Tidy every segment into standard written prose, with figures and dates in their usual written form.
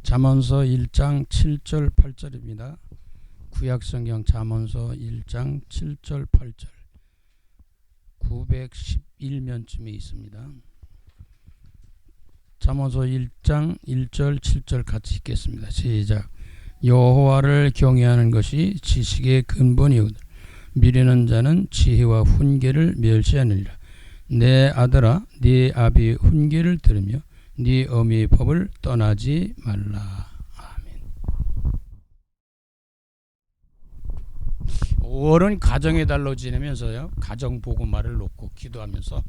잠언서 1장 7절 8절입니다. 구약성경 잠언서 1장 7절 8절 911면쯤에 있습니다. 잠언서 1장 1절 7절 같이 읽겠습니다. 시작. 여호와를 경외하는 것이 지식의 근본이거든 미련한 자는 지혜와 훈계를 멸시하느니라. 내 아들아 네 아비의 훈계를 들으며 네 어미의 법을 떠나지 말라. 아멘. 5월은 가정의 달로 지내면서요, 가정 복음화를 놓고 기도하면서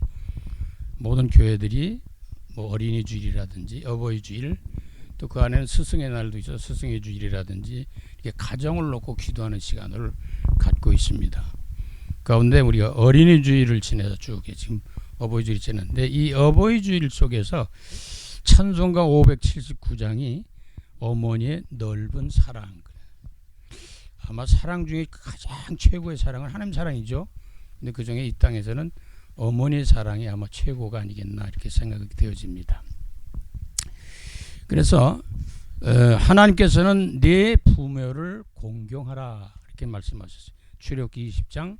모든 교회들이 뭐 어린이 주일이라든지 어버이 주일, 또 그 안에는 스승의 날도 있어서 스승의 주일이라든지 이렇게 가정을 놓고 기도하는 시간을 갖고 있습니다. 가운데 우리가 어린이 주일을 지내서 쭉 지금 어버이 주일이 지났는데, 이 어버이 주일 속에서 찬송가 579장이 어머니의 넓은 사랑, 아마 사랑 중에 가장 최고의 사랑은 하나님 사랑이죠. 근데 그 중에 이 땅에서는 어머니의 사랑이 아마 최고가 아니겠나 이렇게 생각이 되어집니다. 그래서 하나님께서는 네 부모를 공경하라 이렇게 말씀하셨어요. 출애굽기 20장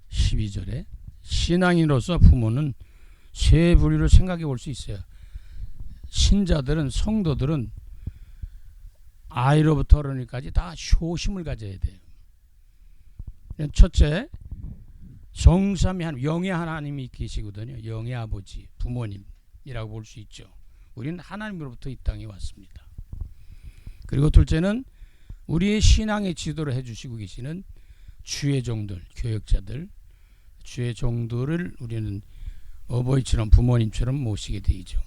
12절에 신앙인으로서 부모는 세 부류로 생각해 볼 수 있어요. 신자들은, 성도들은 아이로부터 어른이까지 다 효심을 가져야 돼요. 첫째, 정삼위 하나님, 영의 하나님이 계시거든요. 영의 아버지, 부모님이라고 볼 수 있죠. 우리는 하나님으로부터 이 땅에 왔습니다. 그리고 둘째는 우리의 신앙의 지도를 해주시고 계시는 주의 종들, 교역자들, 주의 종들을 우리는 어버이처럼 부모님처럼 모시게 되죠.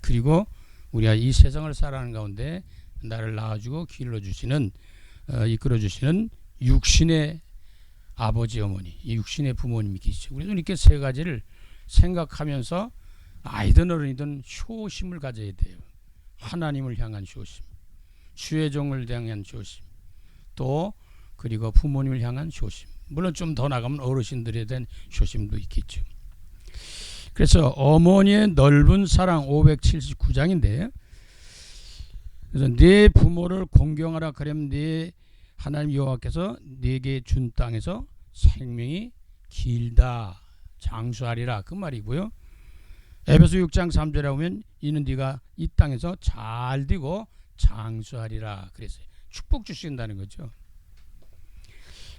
그리고 우리가 이 세상을 살아가는 가운데 나를 낳아주고 길러주시는, 이끌어주시는 육신의 아버지, 어머니, 이 육신의 부모님이 계시죠. 우리는 이렇게 세 가지를 생각하면서 아이든 어른이든 효심을 가져야 돼요. 하나님을 향한 효심, 주의 종을 향한 효심, 또 그리고 부모님을 향한 효심, 물론 좀 더 나가면 어르신들에 대한 효심도 있겠죠. 그래서 어머니의 넓은 사랑 579장인데, 그래서 네 부모를 공경하라. 그러면 네 하나님 여호와께서 네게 준 땅에서 생명이 길다, 장수하리라 그 말이고요. 에베소 6장 3절에 보면 이는 네가 이 땅에서 잘 되고 장수하리라 그랬어요. 축복 주신다는 거죠.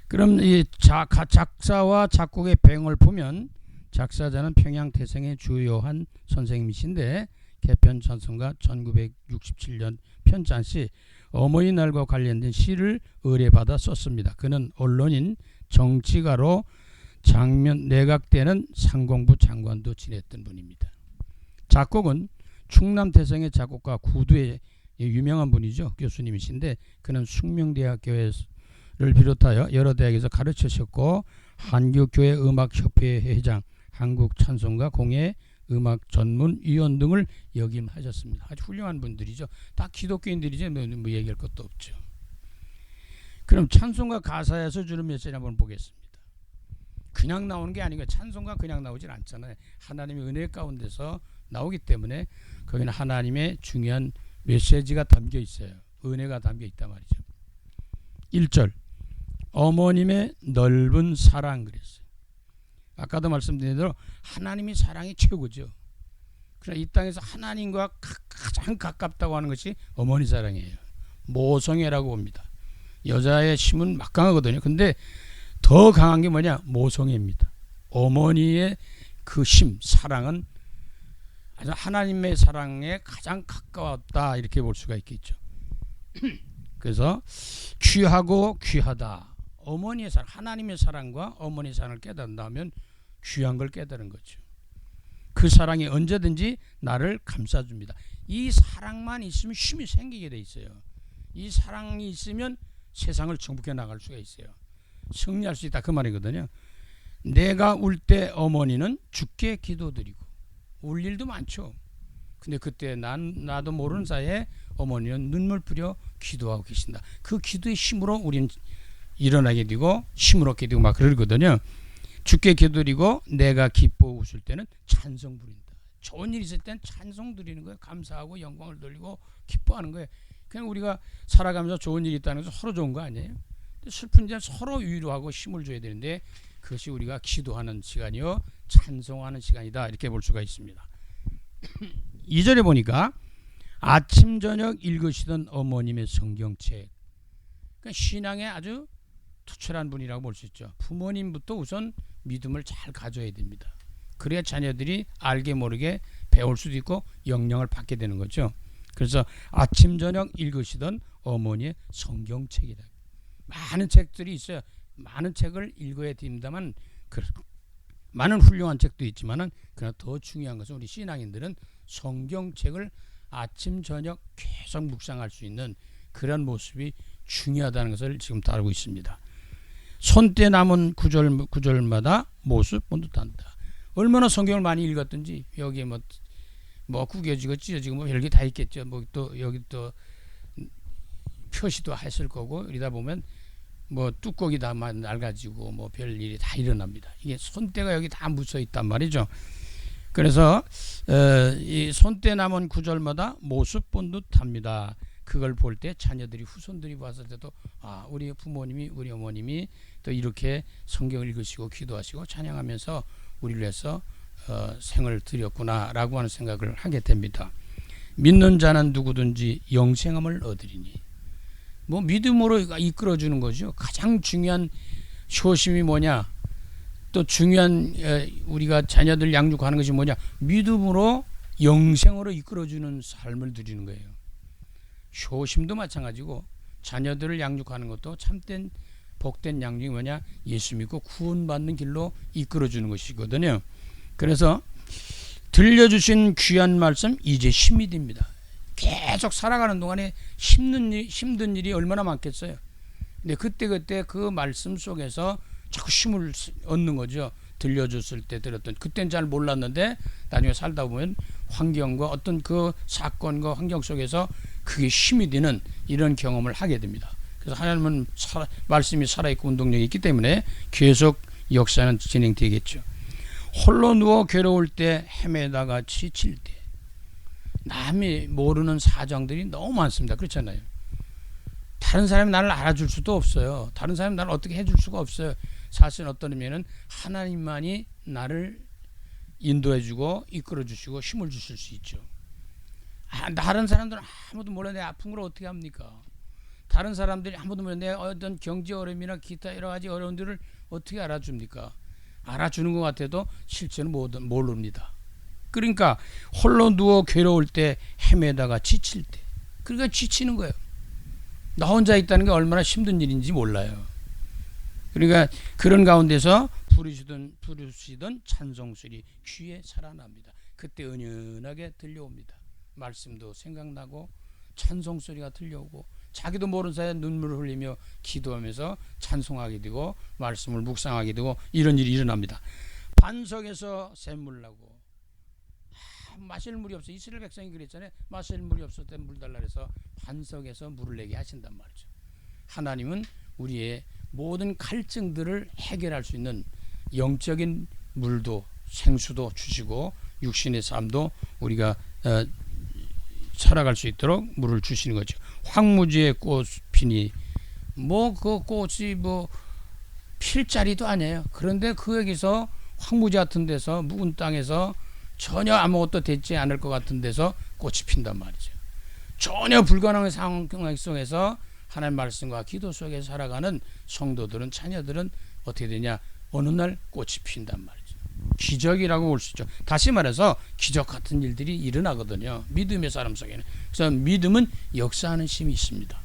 그럼 이 작사와 작곡의 배경을 보면 작사자는 평양태생의 주요한 선생님이신데, 개편 찬송가 1967년 편찬시 어머니날과 관련된 시를 의뢰받아 썼습니다. 그는 언론인, 정치가로 장면 내각 때는 상공부 장관도 지냈던 분입니다. 작곡은 충남태생의 작곡가 구두의 유명한 분이죠. 교수님이신데, 그는 숙명대학교를 비롯하여 여러 대학에서 가르치셨고 한국교회 음악협회 회장, 한국찬송가 공예 음악전문위원 등을 역임하셨습니다. 아주 훌륭한 분들이죠. 다 기독교인들이죠. 뭐 얘기할 것도 없죠. 그럼 찬송가 가사에서 주는 메시지 한번 보겠습니다. 그냥 나오는 게 아니고, 찬송가 그냥 나오질 않잖아요. 하나님의 은혜 가운데서 나오기 때문에 거기는 하나님의 중요한 메시지가 담겨 있어요. 은혜가 담겨 있단 말이죠. 1절, 어머님의 넓은 사랑 그랬어요. 아까도 말씀드린 대로 하나님의 사랑이 최고죠. 그러나 이 땅에서 하나님과 가장 가깝다고 하는 것이 어머니 사랑이에요. 모성애라고 봅니다. 여자의 힘은 막강하거든요. 근데 더 강한 게 뭐냐? 모성애입니다. 어머니의 그 힘, 사랑은 아주 하나님의 사랑에 가장 가까웠다 이렇게 볼 수가 있겠죠. 그래서 귀하고 귀하다, 어머니의 사랑, 하나님의 사랑과 어머니의 사랑을 깨닫는다면 귀한 걸 깨달은 거죠. 그 사랑이 언제든지 나를 감싸줍니다. 이 사랑만 있으면 힘이 생기게 돼 있어요. 이 사랑이 있으면 세상을 정복해 나갈 수가 있어요. 승리할 수 있다 그 말이거든요. 내가 울 때 어머니는 주께 기도드리고, 울 일도 많죠. 근데 그때 나도 모르는 사이에 어머니는 눈물 뿌려 기도하고 계신다. 그 기도의 힘으로 우리는 일어나게 되고 힘을 얻게 되고 막 그러거든요. 주께 기도드리고 내가 기뻐 웃을 때는 찬송 부린다. 좋은 일이 있을 땐 찬송 드리는 거예요. 감사하고 영광을 돌리고 기뻐하는 거예요. 그냥 우리가 살아가면서 좋은 일이 있다는 것은 서로 좋은 거 아니에요? 슬픈 일은 서로 위로하고 힘을 줘야 되는데 그것이 우리가 기도하는 시간이요 찬송하는 시간이다 이렇게 볼 수가 있습니다. 2절에 보니까 아침 저녁 읽으시던 어머님의 성경책. 그러니까 신앙에 아주 투철한 분이라고 볼 수 있죠. 부모님부터 우선 믿음을 잘 가져야 됩니다. 그래야 자녀들이 알게 모르게 배울 수도 있고 영향을 받게 되는 거죠. 그래서 아침 저녁 읽으시던 어머니의 성경책이다. 많은 책들이 있어요. 많은 책을 읽어야 됩니다만 많은 훌륭한 책도 있지만은 그러나 더 중요한 것은 우리 신앙인들은 성경책을 아침 저녁 계속 묵상할 수 있는 그런 모습이 중요하다는 것을 지금 다루고 있습니다. 손때 남은 구절마다 모습 본듯한다. 얼마나 성경을 많이 읽었든지 여기에 뭐 구겨지고 찢어지고 뭐 별게 다 있겠죠. 뭐 또 여기 또 표시도 했을 거고 이러다 보면 뭐 뚜껑이 다 낡아지고 뭐 별일이 다 일어납니다. 이게 손때가 여기 다 묻혀 있단 말이죠. 그래서 이 손때 남은 구절마다 모습 본 듯합니다. 그걸 볼 때 자녀들이 후손들이 봤을 때도 아 우리 부모님이 우리 어머님이 또 이렇게 성경을 읽으시고 기도하시고 찬양하면서 우리를 위해서 생을 드렸구나라고 하는 생각을 하게 됩니다. 믿는 자는 누구든지 영생함을 얻으리니 뭐 믿음으로 이끌어주는 거죠. 가장 중요한 효심이 뭐냐 또 중요한 우리가 자녀들 양육하는 것이 뭐냐 믿음으로 영생으로 이끌어주는 삶을 드리는 거예요. 효심도 마찬가지고 자녀들을 양육하는 것도 참된 복된 양육이 뭐냐 예수 믿고 구원받는 길로 이끌어주는 것이거든요. 그래서 들려주신 귀한 말씀 이제 힘이 됩니다. 계속 살아가는 동안에 힘든 일이 얼마나 많겠어요. 근데 그때 그 말씀 속에서 자꾸 힘을 얻는 거죠. 들려줬을 때 들었던 그때는 잘 몰랐는데 나중에 살다 보면 환경과 어떤 그 사건과 환경 속에서 그게 힘이 되는 이런 경험을 하게 됩니다. 그래서 하나님은 말씀이 살아있고 운동력이 있기 때문에 계속 역사는 진행되겠죠. 홀로 누워 괴로울 때 헤매다가 지칠 때 남이 모르는 사정들이 너무 많습니다. 그렇잖아요. 다른 사람이 나를 알아줄 수도 없어요. 다른 사람이 나를 어떻게 해줄 수가 없어요. 사실 어떤 의미에는 하나님만이 나를 인도해주고 이끌어주시고 힘을 주실 수 있죠. 다른 사람들은 아무도 몰라 내 아픈 걸 어떻게 합니까? 다른 사람들이 아무도 몰라 내 어떤 경제 어려움이나 기타 여러 가지 어려움들을 어떻게 알아줍니까? 알아주는 것 같아도 실제는 모릅니다. 그러니까 홀로 누워 괴로울 때 헤매다가 지칠 때 그러니까 지치는 거예요. 나 혼자 있다는 게 얼마나 힘든 일인지 몰라요. 그러니까 그런 가운데서 부르시던 찬송소리 귀에 살아납니다. 그때 은연하게 들려옵니다. 말씀도 생각나고 찬송소리가 들려오고 자기도 모르는 사이에 눈물을 흘리며 기도하면서 찬송하게 되고 말씀을 묵상하게 되고 이런 일이 일어납니다. 반석에서 샘물 나고 마실 물이 없어. 이스라엘 백성이 그랬잖아요. 마실 물이 없을 때 물 달라 그래서 반석에서 물을 내게 하신단 말이죠. 하나님은 우리의 모든 갈증들을 해결할 수 있는 영적인 물도 생수도 주시고 육신의 삶도 우리가 살아갈 수 있도록 물을 주시는 거죠. 황무지의 꽃 피니 뭐 그 꽃이 뭐 필 자리도 아니에요. 그런데 거기서 황무지 같은 데서 묵은 땅에서 전혀 아무것도 되지 않을 것 같은 데서 꽃이 핀단 말이죠. 전혀 불가능한 상황 속에서 하나님 말씀과 기도 속에 살아가는 성도들은 자녀들은 어떻게 되냐 어느 날 꽃이 핀단 말이죠. 기적이라고 볼 수 있죠. 다시 말해서 기적 같은 일들이 일어나거든요. 믿음의 사람 속에는. 그래서 믿음은 역사하는 힘이 있습니다.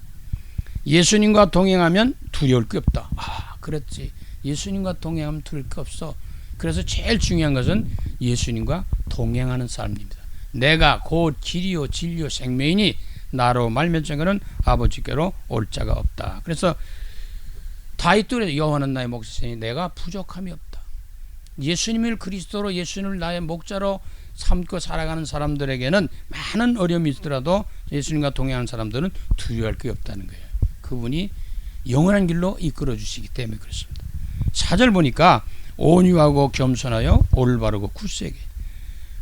예수님과 동행하면 두려울 게 없다. 아 그렇지. 예수님과 동행하면 두려울 게 없어. 그래서 제일 중요한 것은 예수님과 동행하는 삶입니다. 내가 곧 길이요 진리요 생명이니 나로 말면 증거는 아버지께로 올 자가 없다. 그래서 다윗도 여호와는 나의 목자시니 내가 부족함이 없다. 예수님을 그리스도로 예수님을 나의 목자로 삼고 살아가는 사람들에게는 많은 어려움이 있더라도 예수님과 동행하는 사람들은 두려워할 게 없다는 거예요. 그분이 영원한 길로 이끌어 주시기 때문에 그렇습니다. 4절 보니까 온유하고 겸손하여 올바르고 굳세게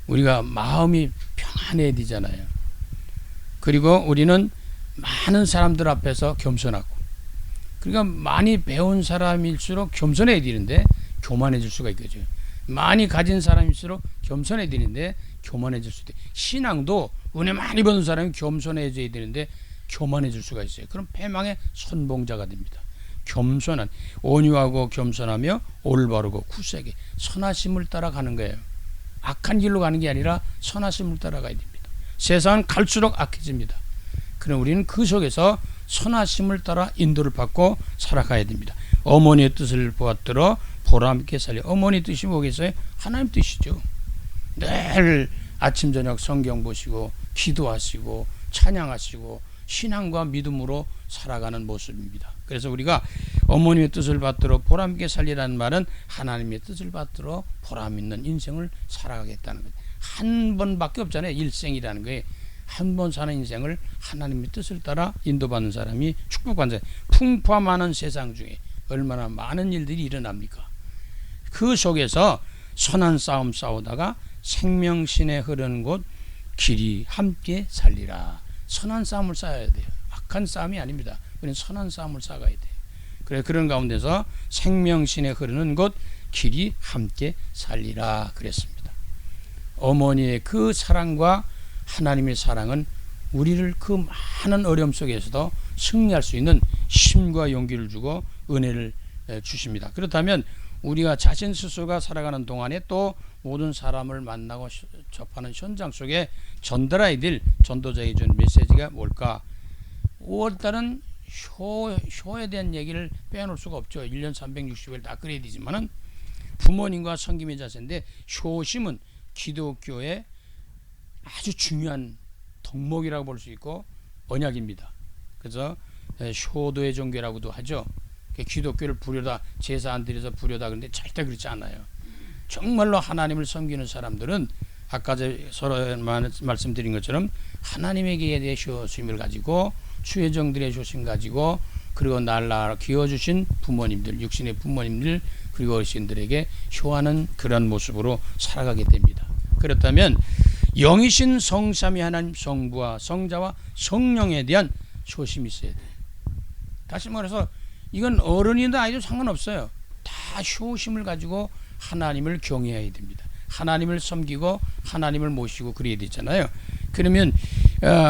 우리가 마음이 평안해야 되잖아요. 그리고 우리는 많은 사람들 앞에서 겸손하고, 그러니까 많이 배운 사람일수록 겸손해야 되는데 교만해질 수가 있겠죠. 많이 가진 사람일수록 겸손해야 되는데 교만해질 수도 있고, 신앙도 은혜 많이 받은 사람이 겸손해져야 되는데 교만해질 수가 있어요. 그럼 패망의 선봉자가 됩니다. 겸손한, 온유하고 겸손하며 올바르고 굳세게 선하심을 따라가는 거예요. 악한 길로 가는 게 아니라 선하심을 따라가야 됩니다. 세상은 갈수록 악해집니다. 그럼 우리는 그 속에서 선하심을 따라 인도를 받고 살아가야 됩니다. 어머니의 뜻을 보았더러 보람있게 살려. 어머니 뜻이 뭐겠어요? 하나님 뜻이죠. 늘 아침 저녁 성경 보시고 기도하시고 찬양하시고 신앙과 믿음으로 살아가는 모습입니다. 그래서 우리가 어머니의 뜻을 받들어 보람있게 살리라는 말은 하나님의 뜻을 받들어 보람있는 인생을 살아가겠다는 거예요. 한 번밖에 없잖아요. 일생이라는 거에 한 번 사는 인생을 하나님의 뜻을 따라 인도받는 사람이 축복받는 사람. 풍파많은 세상 중에 얼마나 많은 일들이 일어납니까? 그 속에서 선한 싸움 싸우다가 생명신에 흐르는 곳 길이 함께 살리라. 선한 싸움을 싸워야 돼요. 악한 싸움이 아닙니다. 우리는 선한 싸움을 싸가야 돼요. 그래, 그런 가운데서 생명신에 흐르는 곳 길이 함께 살리라 그랬습니다. 어머니의 그 사랑과 하나님의 사랑은 우리를 그 많은 어려움 속에서도 승리할 수 있는 힘과 용기를 주고 은혜를 주십니다. 그렇다면 우리가 자신 스스로가 살아가는 동안에 또 모든 사람을 만나고 접하는 현장 속에 전달해야 될 전도자의 준 메시지가 뭘까? 5월달은 효에 대한 얘기를 빼놓을 수가 없죠. 1년 360일 다 그래야 되지만은 부모님과 섬김의 자세인데, 효심은 기독교의 아주 중요한 덕목이라고 볼 수 있고 언약입니다. 그래서 효도의 종교라고도 하죠. 기독교를 부려다, 제사 안 드려서 부려다, 그런데 절대 그렇지 않아요. 정말로 하나님을 섬기는 사람들은 아까 서로 말씀드린 것처럼 하나님에게 대해 효심을 가지고 주의 종들의 효심 가지고, 그리고 날 키워주신 부모님들, 육신의 부모님들, 그리고 어르신들에게 효하는 그런 모습으로 살아가게 됩니다. 그렇다면 영이신 성삼위 하나님 성부와 성자와 성령에 대한 효심이 있어야 돼요. 다시 말해서 이건 어른이든 아이도 상관없어요. 다 효심을 가지고 하나님을 경외해야 됩니다. 하나님을 섬기고 하나님을 모시고 그래야 되잖아요. 그러면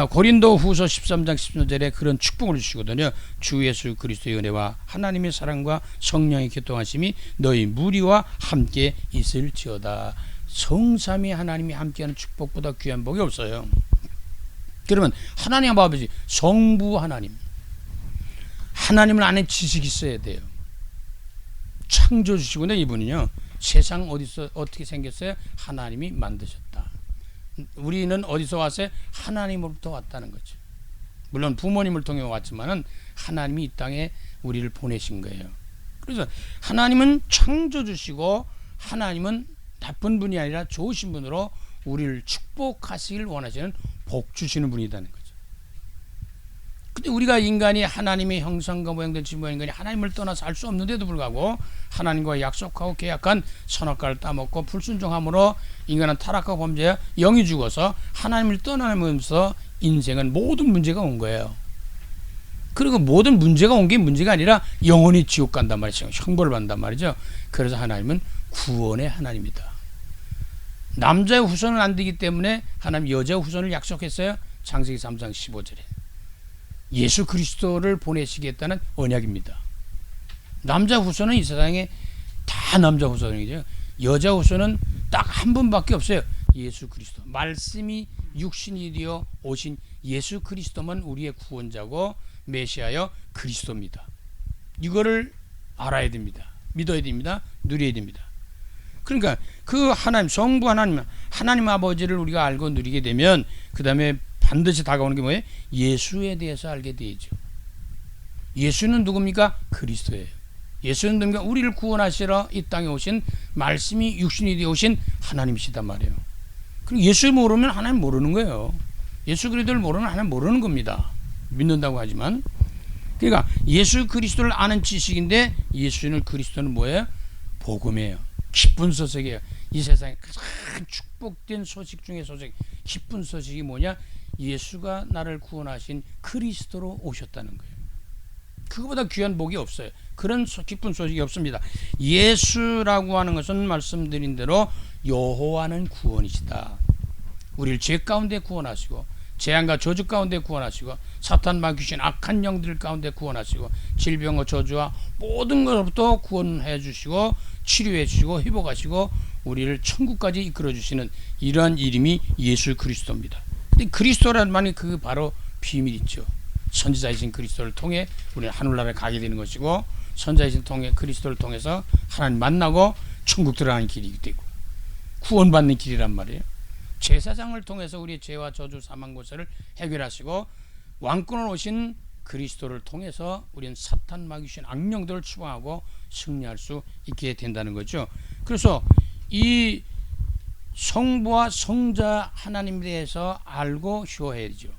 고린도 후서 13장 14절에 그런 축복을 주시거든요. 주 예수 그리스도의 은혜와 하나님의 사랑과 성령의 교통하심이 너희 무리와 함께 있을지어다. 성삼위 하나님이 함께하는 축복보다 귀한 복이 없어요. 그러면 하나님 아버지, 성부 하나님을 아는 지식이 있어야 돼요. 창조주시군요. 이분은요, 세상 어디서 어떻게 생겼어요? 하나님이 만드셨다. 우리는 어디서 왔어요? 하나님으로부터 왔다는 거죠. 물론 부모님을 통해 왔지만은 하나님이 이 땅에 우리를 보내신 거예요. 그래서 하나님은 창조주시고 하나님은 나쁜 분이 아니라 좋으신 분으로 우리를 축복하시길 원하시는 복 주시는 분이라는 거죠. 근데 우리가 인간이 하나님의 형상과 모양된 지모양 인간이 하나님을 떠나서 살 수 없는데도 불구하고 하나님과 약속하고 계약한 선악과를 따먹고 불순종함으로 인간은 타락하고 범죄해 영이 죽어서 하나님을 떠나면서 인생은 모든 문제가 온 거예요. 그리고 모든 문제가 온 게 문제가 아니라 영원히 지옥 간단 말이죠. 형벌을 받는단 말이죠. 그래서 하나님은 구원의 하나님이다. 남자의 후손은 안 되기 때문에 하나님 여자의 후손을 약속했어요. 창세기 3장 15절에 예수 그리스도를 보내시겠다는 언약입니다. 남자 후손은 이 세상에 다 남자 후손이죠. 여자 후손은 딱 한 분밖에 없어요. 예수 그리스도. 말씀이 육신이 되어 오신 예수 그리스도만 우리의 구원자고 메시아여 그리스도입니다. 이거를 알아야 됩니다. 믿어야 됩니다. 누려야 됩니다. 그러니까 그 하나님, 성부 하나님 아버지를 우리가 알고 누리게 되면 그 다음에 반드시 다가오는 게 뭐예요? 예수에 대해서 알게 되죠. 예수는 누굽니까? 그리스도예요. 예수는 누굽니까? 우리를 구원하시러 이 땅에 오신, 말씀이 육신이 되어 오신 하나님이시단 말이에요. 그리고 예수 모르면 하나님 모르는 거예요. 예수 그리스도를 모르면 하나님 모르는 겁니다. 믿는다고 하지만. 그러니까 예수 그리스도를 아는 지식인데, 예수는 그리스도는 뭐예요? 복음이에요. 기쁜 소식이에요. 이 세상에 가장 축복된 소식 중에 소식, 기쁜 소식이 뭐냐? 예수가 나를 구원하신 그리스도로 오셨다는 거예요. 그거보다 귀한 복이 없어요. 그런 기쁜 소식이 없습니다. 예수라고 하는 것은 말씀드린 대로 여호와는 구원이시다. 우리를 죄 가운데 구원하시고 재앙과 저주 가운데 구원하시고 사탄과 귀신 악한 영들 가운데 구원하시고 질병과 저주와 모든 것부터 구원해 주시고 치료해 주시고 회복하시고 우리를 천국까지 이끌어 주시는 이러한 이름이 예수 그리스도입니다. 근데 그리스도라는 말이 그 바로 비밀이 있죠. 선지자이신 그리스도를 통해 우리는 하늘나라에 가게 되는 것이고 선지자이신 통해 그리스도를 통해서 하나님 만나고 천국 들어가는 길이 되고 구원받는 길이란 말이에요. 제사장을 통해서 우리의 죄와 저주 사망 고세를 해결하시고 왕권을 오신 그리스도를 통해서 우리는 사탄 마귀신 악령들을 추방하고 승리할 수 있게 된다는 거죠. 그래서 이 성부와 성자 하나님에 대해서 알고 쉬어야죠.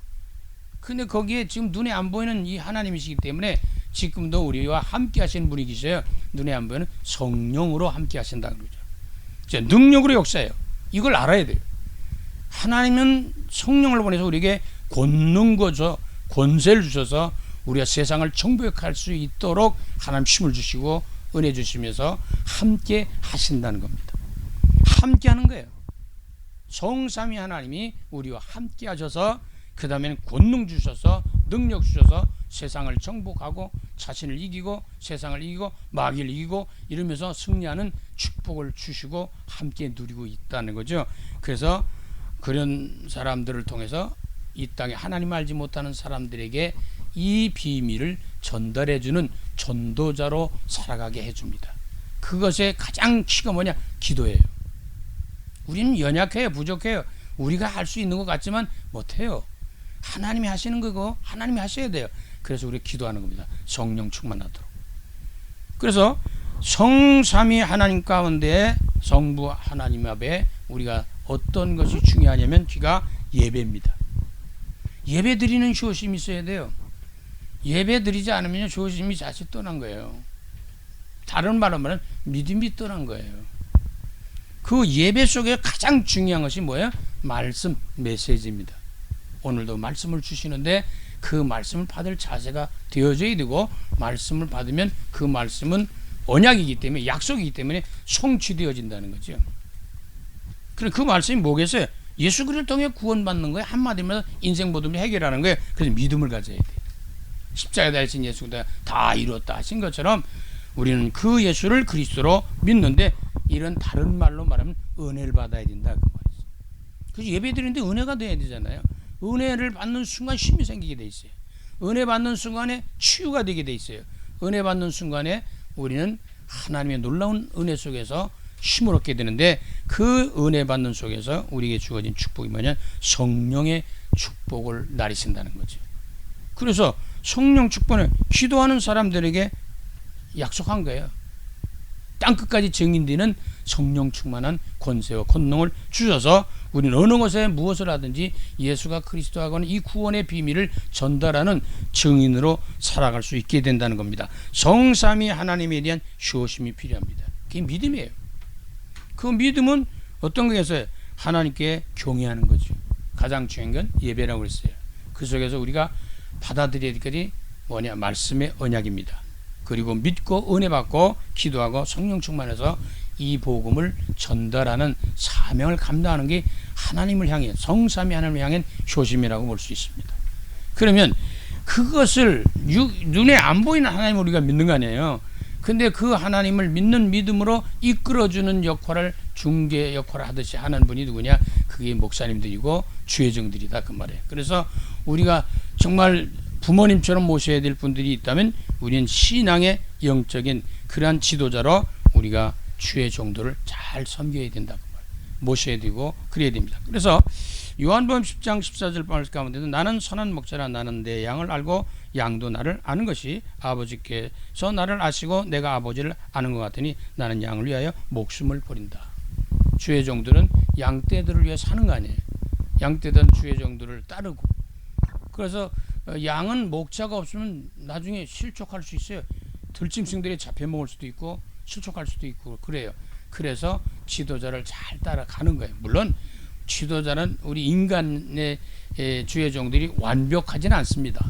근데 거기에 지금 눈에 안 보이는 이 하나님이시기 때문에 지금도 우리와 함께 하시는 분이 계셔요. 눈에 안 보이는 성령으로 함께 하신다 그러죠. 능력으로 역사해요. 이걸 알아야 돼요. 하나님은 성령을 보내서 우리에게 권능과 권세를 주셔서 우리가 세상을 정복할 수 있도록 하나님 힘을 주시고 은혜 주시면서 함께 하신다는 겁니다. 함께 하는 거예요. 성삼위 하나님이 우리와 함께 하셔서 그 다음에는 권능 주셔서 능력 주셔서 세상을 정복하고 자신을 이기고 세상을 이기고 마귀를 이기고 이러면서 승리하는 축복을 주시고 함께 누리고 있다는 거죠. 그래서 그런 사람들을 통해서 이 땅에 하나님 알지 못하는 사람들에게 이 비밀을 전달해주는 전도자로 살아가게 해줍니다. 그것의 가장 키가 뭐냐? 기도예요. 우리는 연약해요. 부족해요. 우리가 할 수 있는 것 같지만 못해요. 하나님이 하시는 거고 하나님이 하셔야 돼요. 그래서 우리가 기도하는 겁니다. 성령 충만하도록. 그래서 성삼위 하나님 가운데 성부 하나님 앞에 우리가 어떤 것이 중요하냐면 귀가 예배입니다. 예배 드리는 효심이 있어야 돼요. 예배 드리지 않으면 효심이 자칫 떠난 거예요. 다른 말로 말하면 믿음이 떠난 거예요. 그 예배 속에 가장 중요한 것이 뭐예요? 말씀, 메시지입니다. 오늘도 말씀을 주시는데 그 말씀을 받을 자세가 되어져야 되고 말씀을 받으면 그 말씀은 언약이기 때문에 약속이기 때문에 성취되어진다는 거죠. 그럼 그 말씀이 뭐겠어요? 예수 그리스도를 통해 구원받는 거예요. 한마디로 인생 모든 걸 해결하는 거예요. 그래서 믿음을 가져야 돼요. 십자가에 달리신 예수가 다 이루었다 하신 것처럼 우리는 그 예수를 그리스도로 믿는데 이런 다른 말로 말하면 은혜를 받아야 된다 그 말이죠. 그래서 예배 드리는데 은혜가 돼야 되잖아요. 은혜를 받는 순간 힘이 생기게 돼 있어요. 은혜 받는 순간에 치유가 되게 돼 있어요. 은혜 받는 순간에 우리는 하나님의 놀라운 은혜 속에서 힘을 얻게 되는데 그 은혜 받는 속에서 우리에게 주어진 축복이 뭐냐? 성령의 축복을 나리신다는 거죠. 그래서 성령 축복을 기도하는 사람들에게 약속한 거예요. 땅끝까지 증인되는 성령 충만한 권세와 권능을 주셔서 우리는 어느 곳에 무엇을 하든지 예수가 그리스도하고는 이 구원의 비밀을 전달하는 증인으로 살아갈 수 있게 된다는 겁니다. 성삼위 하나님에 대한 효심이 필요합니다. 그게 믿음이에요. 그 믿음은 어떤 거겠어요? 하나님께 경외하는 거죠. 가장 중요한 건 예배라고 그랬어요. 그 속에서 우리가 받아들여야 될 것이 뭐냐? 말씀의 언약입니다. 그리고 믿고 은혜 받고 기도하고 성령 충만해서 이 복음을 전달하는 사명을 감당하는 게 하나님을 향해 성삼위 하나님을 향한 효심이라고 볼 수 있습니다. 그러면 그것을 눈에 안 보이는 하나님을 우리가 믿는 거 아니에요. 근데 그 하나님을 믿는 믿음으로 이끌어주는 역할을 중개 역할을 하듯이 하는 분이 누구냐? 그게 목사님들이고 주회정들이다 그 말이에요. 그래서 우리가 정말 부모님처럼 모셔야 될 분들이 있다면 우리는 신앙의 영적인 그러한 지도자로 우리가 주의 종도를 잘 섬겨야 된다 그 말이에요. 모셔야 되고 그래야 됩니다. 그래서 요한복음 10장 14절 말씀 가운데도 나는 선한 목자라 나는 내 양을 알고 양도 나를 아는 것이 아버지께서 나를 아시고 내가 아버지를 아는 것 같으니 나는 양을 위하여 목숨을 버린다. 주의 종들은 양떼들을 위해 사는 거 아니에요. 양떼들은 주의 종들을 따르고 그래서 양은 목자가 없으면 나중에 실족할 수 있어요. 들짐승들이 잡혀먹을 수도 있고 실족할 수도 있고 그래요. 그래서 지도자를 잘 따라가는 거예요. 물론 지도자는 우리 인간의 주의 종들이 완벽하지는 않습니다.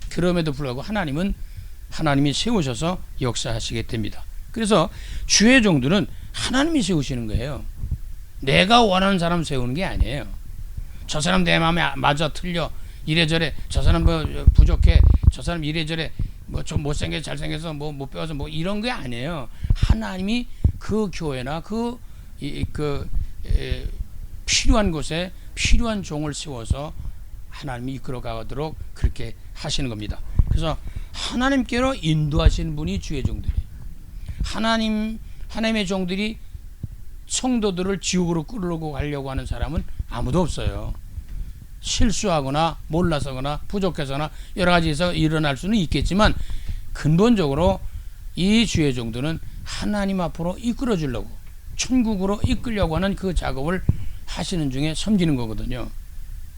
그럼에도 불구하고 하나님이 세우셔서 역사하시게 됩니다. 그래서 주의 종들은 하나님이 세우시는 거예요. 내가 원하는 사람 세우는 게 아니에요. 저 사람 내 마음에 맞아 틀려 이래저래 저 사람 뭐 부족해 저 사람 이래저래 뭐 좀 못생겨서 잘생겨서 뭐 못 배워서 뭐 이런 게 아니에요. 하나님이 그 교회나 필요한 곳에 필요한 종을 세워서 하나님이 이끌어가도록 그렇게 하시는 겁니다. 그래서 하나님께로 인도하시는 분이 주의 종들이에요. 하나님의 종들이 성도들을 지옥으로 끌고 가려고 하는 사람은 아무도 없어요. 실수하거나 몰라서거나 부족해서나 여러 가지에서 일어날 수는 있겠지만 근본적으로 이 주의 종들은 하나님 앞으로 이끌어 주려고 천국으로 이끌려고 하는 그 작업을 하시는 중에 섬기는 거거든요.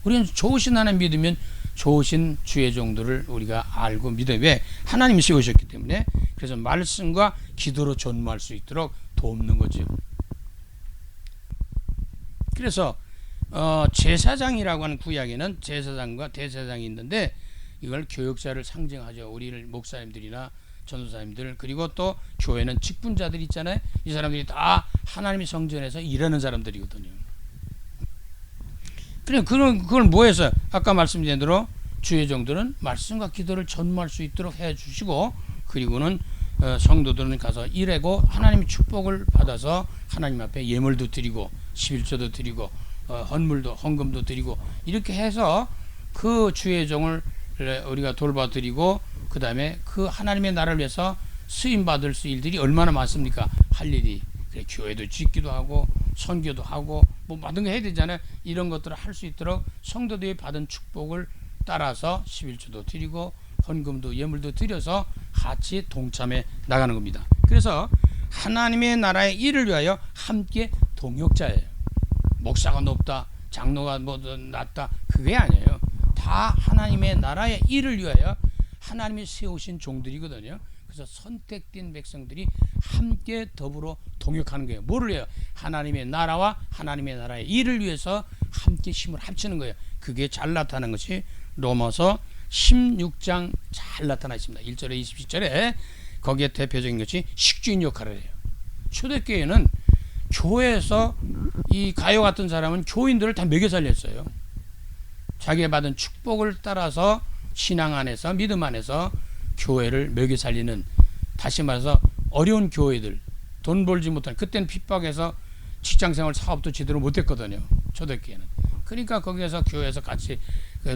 우리는 좋으신 하나님 믿으면 좋으신 주의 종들을 우리가 알고 믿어요. 왜? 하나님이 세우셨기 때문에. 그래서 말씀과 기도로 전무할 수 있도록 돕는 거죠. 그래서 제사장이라고 하는 구약에는 제사장과 대제사장이 있는데 이걸 교역자를 상징하죠. 우리를 목사님들이나 전도사님들 그리고 또 교회는 직분자들 있잖아요. 이 사람들이 다 하나님의 성전에서 일하는 사람들이거든요. 그래 그걸 뭐해서 아까 말씀드린 대로 주의 종들은 말씀과 기도를 전무할 수 있도록 해주시고 그리고는 성도들은 가서 일하고 하나님의 축복을 받아서 하나님 앞에 예물도 드리고 11조도 드리고 헌금도 드리고 이렇게 해서 그 주의 종을 우리가 돌봐드리고 그 다음에 그 하나님의 나라를 위해서 쓰임받을 수 일들이 얼마나 많습니까? 할 일이 그래, 교회도 짓기도 하고 선교도 하고 뭐 모든 거 해야 되잖아요. 이런 것들을 할 수 있도록 성도들이 받은 축복을 따라서 11조도 드리고 헌금도 예물도 드려서 같이 동참해 나가는 겁니다. 그래서 하나님의 나라의 일을 위하여 함께 동역자예요. 목사가 높다 장로가 뭐 낮다 그게 아니에요. 다 하나님의 나라의 일을 위하여 하나님이 세우신 종들이거든요. 그래서 선택된 백성들이 함께 더불어 동역하는 거예요. 뭐를 해요? 하나님의 나라와 하나님의 나라의 일을 위해서 함께 힘을 합치는 거예요. 그게 잘 나타나는 것이 로마서 16장 잘 나타나 있습니다. 1절에 27절에 거기에 대표적인 것이 식주인 역할을 해요. 초대교회는 교회에서 이 가요 같은 사람은 교인들을 다 먹여 살렸어요. 자기가 받은 축복을 따라서 신앙 안에서 믿음 안에서 교회를 먹여 살리는 다시 말해서 어려운 교회들 돈 벌지 못한 그때는 핍박해서 직장생활 사업도 제대로 못했거든요. 초대교회는. 그러니까 거기에서 교회에서 같이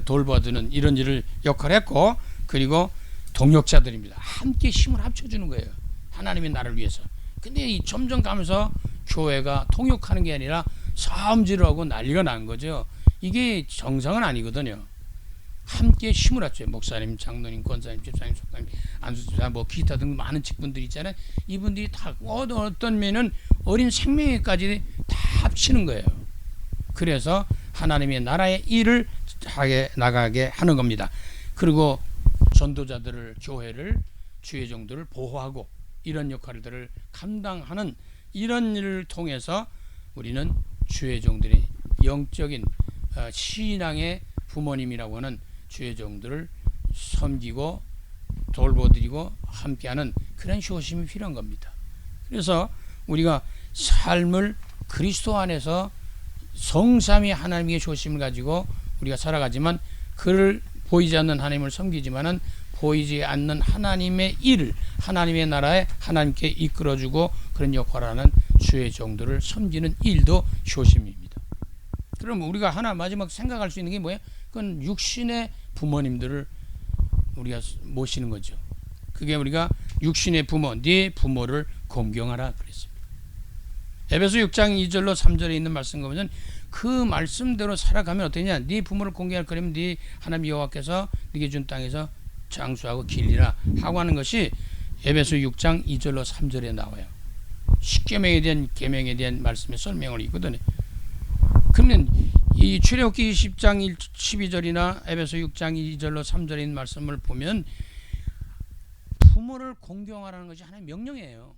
돌봐주는 이런 일을 역할을 했고 그리고 동역자들입니다. 함께 힘을 합쳐주는 거예요. 하나님의 나라를 위해서. 근데 이 점점 가면서 교회가 통역하는 게 아니라 싸움질을 하고 난리가 난 거죠. 이게 정상은 아니거든요. 함께 힘을 합쳐요. 목사님, 장로님, 권사님, 집사님, 속사님, 안수집사, 뭐 기타 등 많은 직분들 있잖아요. 이분들이 다 어떤 면은 어린 생명에까지 다 합치는 거예요. 그래서 하나님의 나라의 일을 하게 나가게 하는 겁니다. 그리고 전도자들을 교회를 주의 종들을 보호하고 이런 역할들을 감당하는 이런 일을 통해서 우리는 주의 종들의 영적인 신앙의 부모님이라고 하는 주의 종들을 섬기고 돌보드리고 함께하는 그런 효심이 필요한 겁니다. 그래서 우리가 삶을 그리스도 안에서 성삼위 하나님의 효심을 가지고 우리가 살아가지만 그를 보이지 않는 하나님을 섬기지만은 보이지 않는 하나님의 일을 하나님의 나라에 하나님께 이끌어주고 그런 역할을 하는 주의 종들을 섬기는 일도 효심입니다. 그럼 우리가 하나 마지막 생각할 수 있는 게 뭐예요? 그건 육신의 부모님들을 우리가 모시는 거죠. 그게 우리가 육신의 부모, 네 부모를 공경하라 그랬습니다. 에베소 6장 2절로 3절에 있는 말씀 보면 그 말씀대로 살아가면 어떠냐? 네 부모를 공경할 거라면 네 하나님 여호와께서 네게 준 땅에서 장수하고 길리라 하고 하는 것이 에베소 6장 2절로 3절에 나와요. 십계명에 대한 계명에 대한 말씀의 설명을 있거든요. 그러면 이 출애굽기 10장 12절이나 에베소 6장 2절로 3절에 있는 말씀을 보면 부모를 공경하라는 것이 하나의 명령이에요.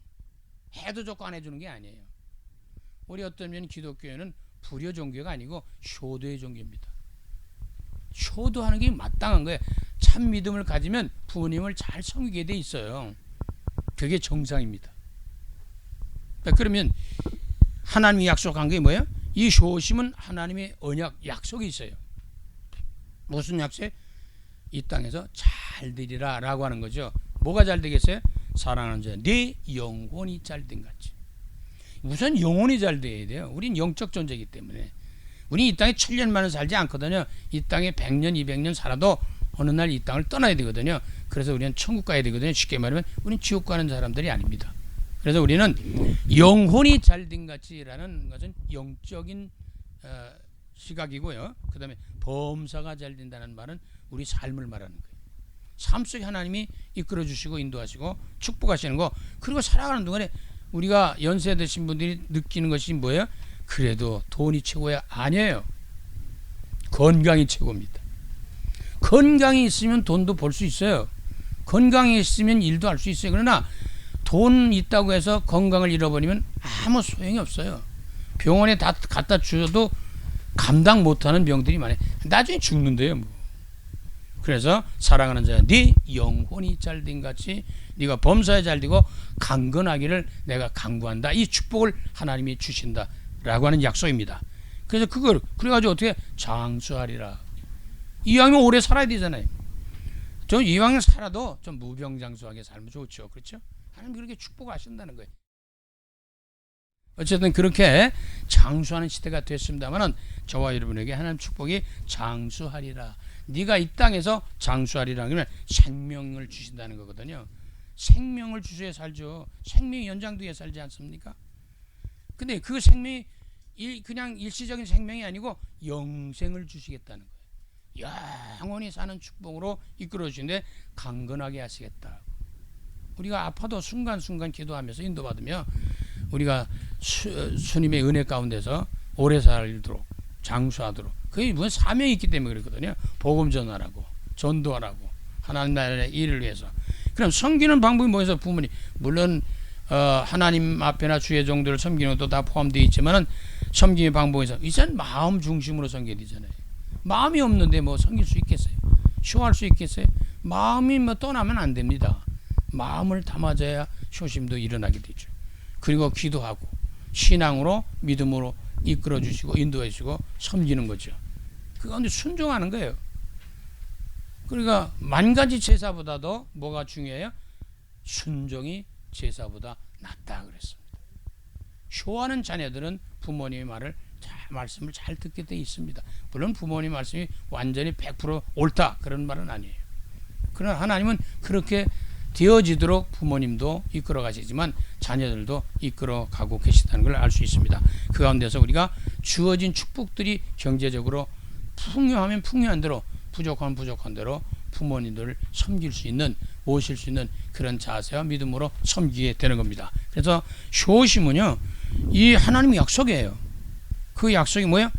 해도 좋고 안 해주는 게 아니에요. 우리 어떤 면 기독교회는 불효 종교가 아니고 효도의 종교입니다. 효도하는 게 마땅한 거예요. 참 믿음을 가지면 부모님을 잘 섬기게 돼 있어요. 그게 정상입니다. 그러면 하나님이 약속한 게 뭐예요? 이 효심은 하나님의 언약, 약속이 있어요. 무슨 약속? 이 땅에서 잘 되리라 라고 하는 거죠. 뭐가 잘 되겠어요? 사랑하는 자, 네 영혼이 잘 된 같이. 우선 영혼이 잘 돼야 돼요. 우린 영적 존재이기 때문에. 우리 이 땅에 1000년만은 살지 않거든요. 이 땅에 100년, 200년 살아도 어느 날 이 땅을 떠나야 되거든요. 그래서 우리는 천국 가야 되거든요. 쉽게 말하면 우리는 지옥 가는 사람들이 아닙니다. 그래서 우리는 영혼이 잘된 같이라는 것은 영적인 시각이고요. 그 다음에 범사가 잘 된다는 말은 우리 삶을 말하는 거예요. 삶 속에 하나님이 이끌어 주시고 인도하시고 축복하시는 거. 그리고 살아가는 동안에 우리가 연세 드신 분들이 느끼는 것이 뭐예요? 그래도 돈이 최고야? 아니에요. 건강이 최고입니다. 건강이 있으면 돈도 벌 수 있어요. 건강이 있으면 일도 할 수 있어요. 그러나 돈 있다고 해서 건강을 잃어버리면 아무 소용이 없어요. 병원에 다 갖다 주셔도 감당 못하는 병들이 많아요. 나중에 죽는데요. 뭐. 그래서 사랑하는 자야, 네 영혼이 잘된 같이 네가 범사에 잘되고 강건하기를 내가 간구한다. 이 축복을 하나님이 주신다 라고 하는 약속입니다. 그래서 그걸 그래가지고 어떻게 장수하리라. 이왕이면 오래 살아야 되잖아요. 저 이왕 살아도 좀 무병장수하게 살면 좋죠. 그렇죠? 하나님 그렇게 축복하신다는 거예요. 어쨌든 그렇게 장수하는 시대가 됐습니다만은 저와 여러분에게 하나님 축복이 장수하리라. 네가 이 땅에서 장수하리라 그러면 생명을 주신다는 거거든요. 생명을 주셔야 살죠. 생명이 연장되어 살지 않습니까? 근데 그 생명이 그냥 일시적인 생명이 아니고 영생을 주시겠다는 거예요. 영원히 사는 축복으로 이끌어 주시는데 강건하게 하시겠다. 우리가 아파도 순간순간 기도하면서 인도받으며 우리가 주님의 은혜 가운데서 오래 살도록 장수하도록 그게 무슨 사명이 있기 때문에 그렇거든요. 복음 전하라고 전도하라고 하나님 나라의 일을 위해서. 그럼 섬기는 방법이 뭐해서 부모님 물론 하나님 앞에나 주의 종들을 섬기는 것도 다 포함되어 있지만은 섬김의 방법에서 이제는 마음 중심으로 섬겨야 되잖아요. 마음이 없는데 뭐 섬길 수 있겠어요? 쇼할 수 있겠어요? 마음이 뭐 떠나면 안 됩니다. 마음을 담아줘야 효심도 일어나게 되죠. 그리고 기도하고 신앙으로 믿음으로 이끌어 주시고 인도해 주시고 섬기는 거죠. 그건데 순종하는 거예요. 그러니까 만 가지 제사보다도 뭐가 중요해요? 순종이 제사보다 낫다 그랬습니다. 효하는 자녀들은 부모님의 말씀을 잘 듣게 돼 있습니다. 물론 부모님 말씀이 완전히 100% 옳다 그런 말은 아니에요. 그러나 하나님은 그렇게 되어지도록 부모님도 이끌어 가시지만 자녀들도 이끌어 가고 계시다는 걸 알 수 있습니다. 그 가운데서 우리가 주어진 축복들이 경제적으로 풍요하면 풍요한 대로 부족하면 부족한 대로 부모님들을 섬길 수 있는 모실 수 있는 그런 자세와 믿음으로 섬기게 되는 겁니다. 그래서 효심은요 이 하나님의 약속이에요. 그 약속이 뭐예요?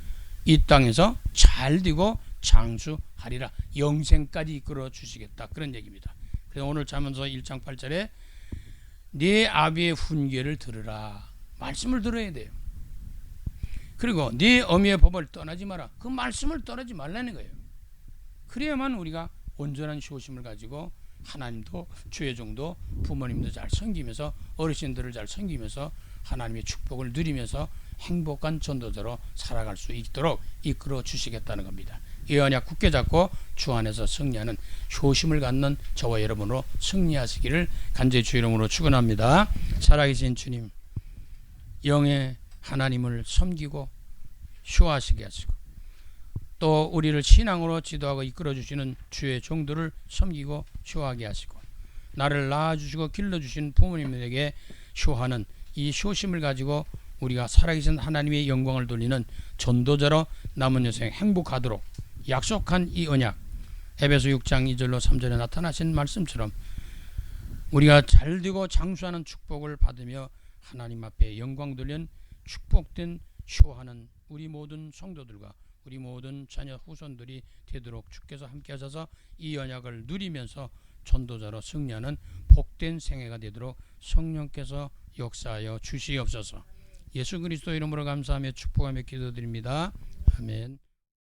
이 땅에서 잘 되고 장수하리라. 영생까지 이끌어 주시겠다 그런 얘기입니다. 그래서 오늘 잠언서 1장 8절에 네 아비의 훈계를 들으라. 말씀을 들어야 돼요. 그리고 네 어미의 법을 떠나지 마라. 그 말씀을 떠나지 말라는 거예요. 그래야만 우리가 온전한 효심을 가지고 하나님도 주의 종도 부모님도 잘 섬기면서 어르신들을 잘 섬기면서 하나님의 축복을 누리면서 행복한 전도자로 살아갈 수 있도록 이끌어 주시겠다는 겁니다. 이 언약 굳게 잡고 주 안에서 승리하는 효심을 갖는 저와 여러분으로 승리하시기를 간절히 주 이름으로 축원합니다. 살아계신 주님, 영의 하나님을 섬기고 효하시게 하시고 또 우리를 신앙으로 지도하고 이끌어 주시는 주의 종들을 섬기고 효하게 하시고 나를 낳아주시고 길러주신 부모님에게 효하는 이 효심을 가지고 우리가 살아계신 하나님의 영광을 돌리는 전도자로 남은 여생 행복하도록 약속한 이 언약 에베소 6장 2절로 3절에 나타나신 말씀처럼 우리가 잘되고 장수하는 축복을 받으며 하나님 앞에 영광 돌린 축복된 효하는 우리 모든 성도들과 우리 모든 자녀 후손들이 되도록 주께서 함께 하셔서 이 언약을 누리면서 전도자로 승리하는 복된 생애가 되도록 성령께서 역사하여 주시옵소서. 예수 그리스도 이름으로 감사하며 축복하며 기도드립니다. 아멘.